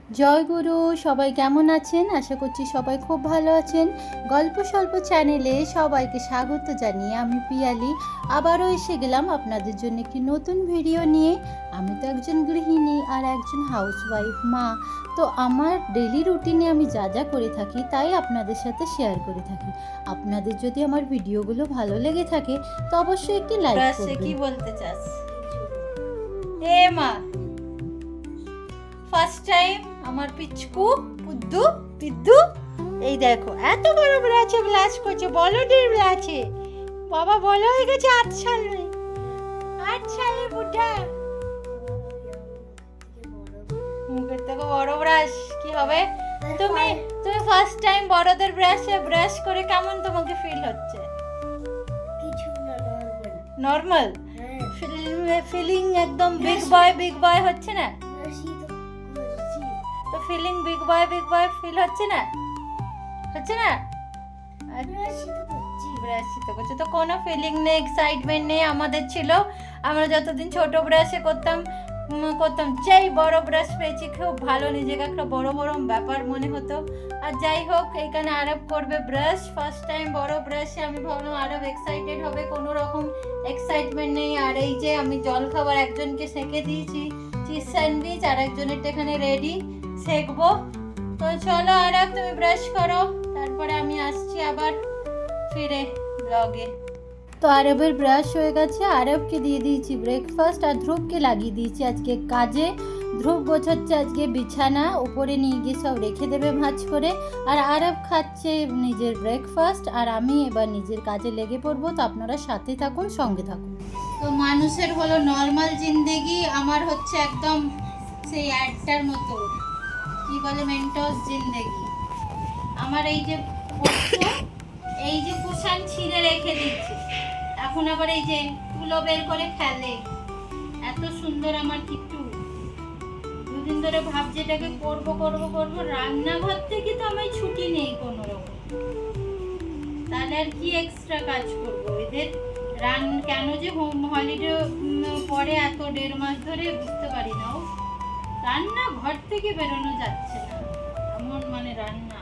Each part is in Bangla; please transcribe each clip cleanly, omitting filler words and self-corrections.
জয় গুরু। সবাই কেমন আছেন? আশা করছি সবাই খুব ভালো আছেন। গল্প স্বল্প চ্যানেলে সবাইকে স্বাগত জানিয়ে আমি পিয়ালি আবারও এসে গেলাম আপনাদের জন্য একটি নতুন ভিডিও নিয়ে। আমি তো একজন গৃহিণী আর একজন হাউসওয়াইফ মা, তো আমার ডেলি রুটিনে আমি যা যা করে থাকি তাই আপনাদের সাথে শেয়ার করে থাকি। আপনাদের যদি আমার ভিডিওগুলো ভালো লেগে থাকে তো অবশ্যই একটি লাইক করবেন। কি বলতে চাস এ মা? ফার্স্ট টাইম আমার পিচকু পুদ্দু পিদ্দু এই দেখো এত বড় ব্লাচে ব্লাচ করছে, বলদের ব্লাচে। বাবা বলো হয়ে গেছে 8 সালে, 8 সালে বুড়া। মুখের থেকে বড় ব্রাশ কি হবে? তুমি তুমি ফার্স্ট টাইম বড়দের ব্রাশে ব্রাশ করে কেমন তোমাকে ফিল হচ্ছে? কিছু না, নরমাল ফিলিং একদম বিগ বয় হচ্ছে না তো? ফিলিং বিগ বয় ফিল হচ্ছে না? হচ্ছে না? ব্রাশই তো করছে, তো কোনো ফিলিং নেই, এক্সাইটমেন্ট নেই। আমাদের ছিল, আমরা যতদিন ছোট ব্রাশে করতাম যেই বড় ব্রাশ পেয়েছি খুব ভালো, নিজেকে একটা বড় ব্যাপার মনে হতো। আর যাই হোক, এখানে আরব করবে ব্রাশ, ফার্স্ট টাইম বড় ব্রাশে। আমি ভাবলাম আরব এক্সাইটেড হবে, কোনো রকম এক্সাইটমেন্ট নেই। আর এই যে আমি জল খাবার একজনকে সেঁকে দিয়েছি চিজ স্যান্ডউইচ, আর একজনেরটা এখানে রেডি সেঁকবো। তো চলো আরব তুমি ব্রাশ করো, তারপরে আমি আসছি আবার ফিরে ব্লগে। তো আরবের ব্রাশ হয়ে গেছে, আরবকে দিয়ে দিয়েছি ব্রেকফাস্ট, আর ধ্রুবকে লাগিয়ে দিয়েছি আজকে কাজে। ধ্রুব গোছাচ্ছে আজকে বিছানা, উপরে নিয়ে গিয়ে সব রেখে দেবে ভাঁজ করে। আর আরব খাচ্ছে নিজের ব্রেকফাস্ট, আর আমি এবার নিজের কাজে লেগে পড়বো। তো আপনারা সাথে থাকুন, সঙ্গে থাকুন। তো মানুষের হলো নর্মাল জিন্দেগি, আমার হচ্ছে একদম সেই অ্যাডটার মতো, কি বলে মেন্টস জিন্দেগি। আমার এই যে এই যে কুশান ছিঁড়ে রেখে দিচ্ছি, এখন আবার এই যে তুলো বের করে খেলে। এত সুন্দর আমার কিট্টু, দুদিন ধরে ভাবছি এটাকে করবো। রান্নাঘর থেকে তো আমার ছুটি নেই কোনো রকম, তাহলে আর কি এক্সট্রা কাজ করবো? এদের কেন যে হোম হলিডে পরে এত 1.5 মাস ধরে বুঝতে পারি না। রান্না ঘর থেকে বেরোনো যাচ্ছে না, এমন মানে রান্না।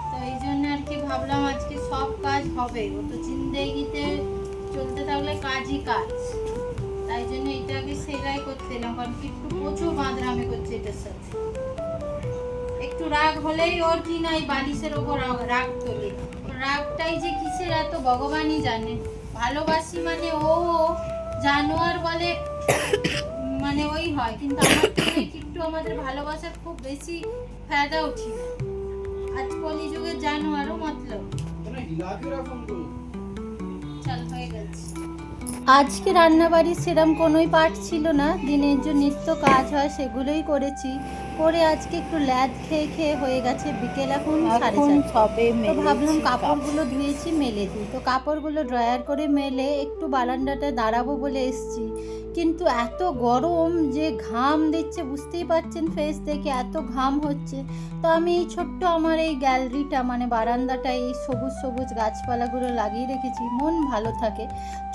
তো এই জন্য আর কি ভাবলাম আজকে সব কাজ হবে, ও তো জিন্দেগিতে চলতে থাকলে কাজই কাজ। তাই জন্য এটা আগে সেলাই করতে এলাম, কারণ একটু প্রচুর বাঁদরামি করছে এটার সাথে। একটু রাগ হলেই ওর কি নাই বালিশের ওপর রাগ তোলে। রাগটাই যে কিসের এত ভগবানই জানে। ভালোবাসি মানে ও জানোয়ার বলে মানে ওই হয়, কিন্তু আমার থেকে একটু আমাদের ভালোবাসার খুব বেশি ফায়দা উঠি না। আজ কলিযুগে জানোয়ারও মতলব। চল হয়ে গেছে। আজকে রান্নাবাড়ির সেরকম কোনোই পাঠ ছিল না, দিনের যে নিত্য কাজ হয় সেগুলোই করেছি। করে আজকে একটু ল্যাদ খেয়ে হয়ে গেছে বিকেল, এখন 4:30। তো ভাবলাম কাপড়গুলো ধুয়েছি মেলে দিই, তো কাপড়গুলো ড্রায়ার করে মেলে একটু বারান্দাটা দাঁড়াবো বলে এসছি। কিন্তু এত গরম যে ঘাম দিচ্ছে, বুঝতেই পারছেন ফেস দেখে এত ঘাম হচ্ছে। তো আমি এই ছোট্ট আমার এই গ্যালারিটা মানে বারান্দাটা এই সবুজ গাছপালাগুলো লাগিয়ে রেখেছি, মন ভালো থাকে।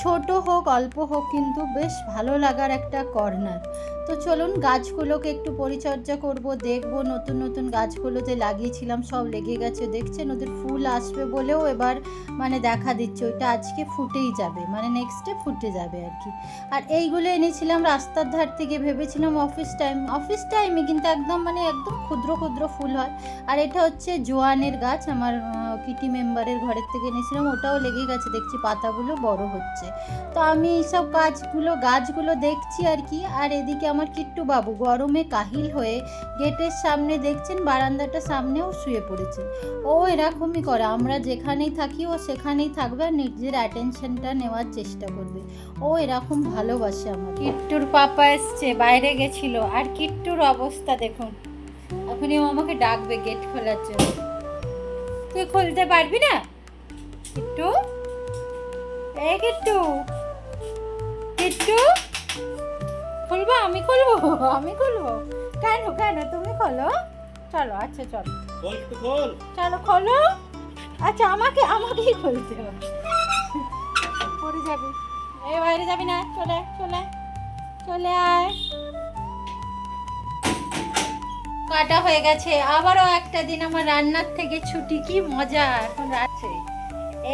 ছোট হোক অল্প হোক, কিন্তু বেশ ভালো লাগার একটা কর্নার। তো চলুন গাছগুলোকে একটু পরিচর্যা করব, দেখব নতুন গাছগুলো যে লাগিয়েছিলাম সব লেগে গেছে। দেখছেন ওদের ফুল আসবে বলেও এবার মানে দেখা দিচ্ছে, ওইটা আজকে ফুটেই যাবে, মানে নেক্সটে ফুটে যাবে আর কি। আর এইগুলো এনেছিলাম রাস্তার ধার থেকে, ভেবেছিলাম অফিস টাইমে, কিন্তু একদম ক্ষুদ্র ফুল হয়। আর এটা হচ্ছে জোয়ানের গাছ, আমার কিটি মেম্বারের ঘরের থেকে এনেছিলাম, ওটাও লেগে গেছে, দেখছি পাতাগুলো বড় হচ্ছে। তো আমি এইসব গাছগুলো দেখছি আর কি। আর এদিকে আমার কিট্টু বাবু গরমে কাহিল হয়ে গেটের সামনে, দেখছেন বারান্দাটা সামনেও শুয়ে পড়েছে। ও এরকমই করে, আমরা যেখানেই থাকি ও সেখানেই থাকবে আর নিজের অ্যাটেনশনটা নেওয়ার চেষ্টা করবে। ও এরকম ভালোবাসে আমার। কিট্টুর পাপা এসছে, বাইরে গেছিল। আর কিট্টুর অবস্থা দেখুন, এখনই ও আমাকে ডাকবে গেট খোলার জন্য। তুই খুলতে পারবি না কিট্টু? কিট্টু খুলবো? আমি খুলবো কেন তুমি খোলো। চলো আচ্ছা চলো খোলো। আচ্ছা আমাকেই খুলতে হবে, পড়ে যাবি। বাইরে যাবি না, চলে আয়। কাটা হয়ে গেছে, আবারও একটা দিন আমার রান্নার থেকে ছুটি, কি মজা। এখন আছে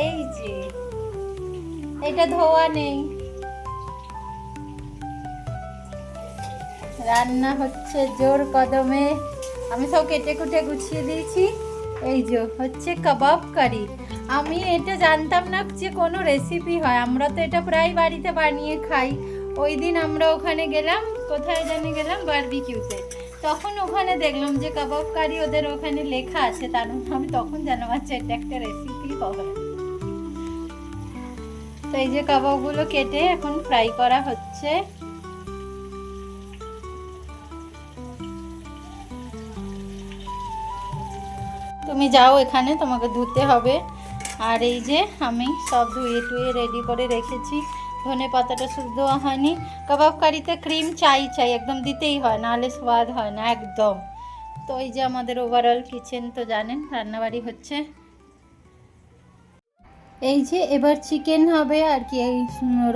এই যে এটা ধোয়া নেই, রান্না হচ্ছে জোর কদমে। আমি সব কেটে কুটে গুছিয়ে দিয়েছি। এই যে হচ্ছে কাবাব কারি। আমি এটা জানতাম না যে কোনো রেসিপি হয়, আমরা তো এটা প্রায় বাড়িতে বানিয়ে খাই। ওই দিন আমরা ওখানে গেলাম, কোথায় জানি গেলাম, বারবিকিউতে, তখন ওখানে দেখলাম যে কাবাব কারি ওদের ওখানে লেখা আছে, তার আমি তখন জানলাম আচ্ছা এটা একটা রেসিপি হবে। তো এই যে কাবাবগুলো কেটে এখন ফ্রাই করা হচ্ছে। তুমি যাও, এখানে তোমাকে ধুতে হবে। আর এই যে আমি সব ধুয়ে টুয়ে রেডি করে রেখেছি। ধনে পাতাটা শুদ্ধ হয়নি। কাবাব কারিতে ক্রিম চাই চাই, একদম দিতেই হয়, নাহলে স্বাদ হয় না একদম। তো এই যে আমাদের ওভারঅল কিচেন তো জানেন, রান্নাবাড়ি হচ্ছে। এই যে এবার চিকেন হবে আর কি, এই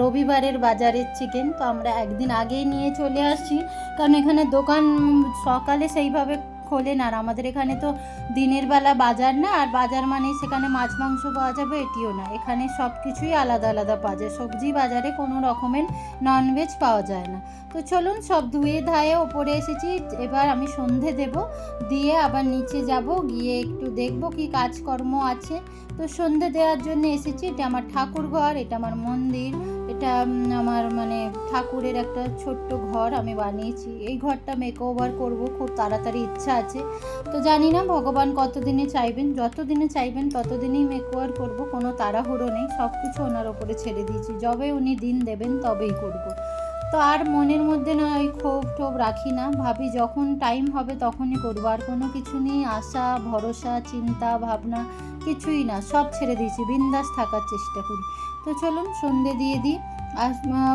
রবিবারের বাজারের চিকেন। তো আমরা একদিন আগেই নিয়ে চলে আসছি, কারণ এখানে দোকান সকালে সেইভাবে খোলে না। আর আমাদের এখানে তো দিনের বেলা বাজার না, আর বাজার মানে সেখানে মাছ মাংস পাওয়া যাবে এটিও না, এখানে সব কিছুই আলাদা আলাদা পাওয়া যায়। সবজি বাজারে কোনো রকমের ননভেজ পাওয়া যায় না। তো চলুন সব ধুয়ে ধায়ে ওপরে এসেছি, এবার আমি সন্ধে দেব, দিয়ে আবার নিচে যাব, গিয়ে একটু দেখব কি কাজকর্ম আছে। তো সন্ধে দেওয়ার জন্য এসেছি। এটা আমার ঠাকুর ঘর, এটা আমার মন্দির, এটা আমার মানে ঠাকুরের একটা ছোট্ট ঘর আমি বানিয়েছি। এই ঘরটা মেকওভার করব, খুব তাড়াতাড়ি ইচ্ছা আছে। তো জানি না ভগবান কতদিনে চাইবেন, যতদিনে চাইবেন ততদিনই মেকওভার করব, কোনো তাড়াহুড়ো নেই, সব কিছু ওনার ওপরে ছেড়ে দিয়েছি, যবে উনি দিন দেবেন তবেই করব। তো আর মনের মধ্যে না ওই ক্ষোভ টোভ রাখি না, ভাবি যখন টাইম হবে তখনই করবো। আর কোনো কিছু নিয়ে আশা ভরসা চিন্তা ভাবনা কিছুই না, সব ছেড়ে দিয়েছি, বিন্দাস থাকার চেষ্টা করি। তো চলুন সন্ধে দিয়ে দিই। আর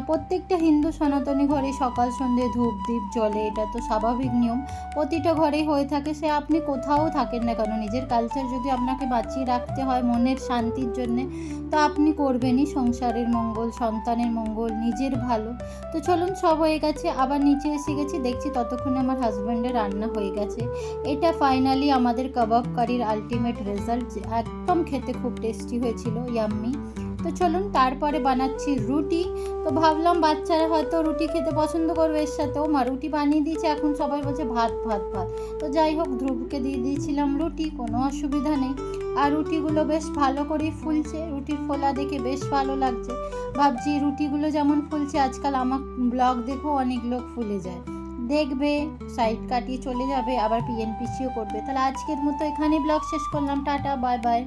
প্রত্যেকটা হিন্দু সনাতনী ঘরে সকাল সন্ধে ধূপ দ্বীপ জ্বলে, এটা তো স্বাভাবিক নিয়ম, প্রতিটা ঘরেই হয়ে থাকে। সে আপনি কোথাও থাকেন না কেন, নিজের কালচার যদি আপনাকে বাঁচিয়ে রাখতে হয় মনের শান্তির জন্যে, তো আপনি করবেনই, সংসারের মঙ্গল, সন্তানের মঙ্গল, নিজের ভালো। তো চলুন সব হয়ে গেছে, আবার নিচে এসে গেছি, দেখছি ততক্ষণে আমার হাজব্যান্ডের রান্না হয়ে গেছে। এটা ফাইনালি আমাদের কাবাব কারির আলটিমেট রেজাল্ট, একদম খেতে খুব টেস্টি হয়েছিল, ইয়াম্মি। তো চলুন তারপরে বানাচ্ছি রুটি। তো ভাবলাম বাচ্চারা হয়তো রুটি খেতে পছন্দ করবে, এর সাথেও মা রুটি বানিয়ে দিয়েছে, এখন সবাই বলছে ভাত ভাত ভাত। তো যাই হোক, ধ্রুবকে দিয়ে দিয়েছিলাম রুটি, কোনো অসুবিধা নেই। আর রুটিগুলো বেশ ভালো করেই ফুলছে, রুটির ফোলা দেখে বেশ ভালো লাগছে। ভাবছি রুটিগুলো যেমন ফুলছে, আজকাল আমার ব্লগ দেখো অনেক লোক ফুলে যায়, দেখবে সাইড কাটিয়ে চলে যাবে, আবার পিএনপিসিও করবে। তাহলে আজকের মতো এখানেই ব্লগ শেষ করলাম, টাটা বাই বাই।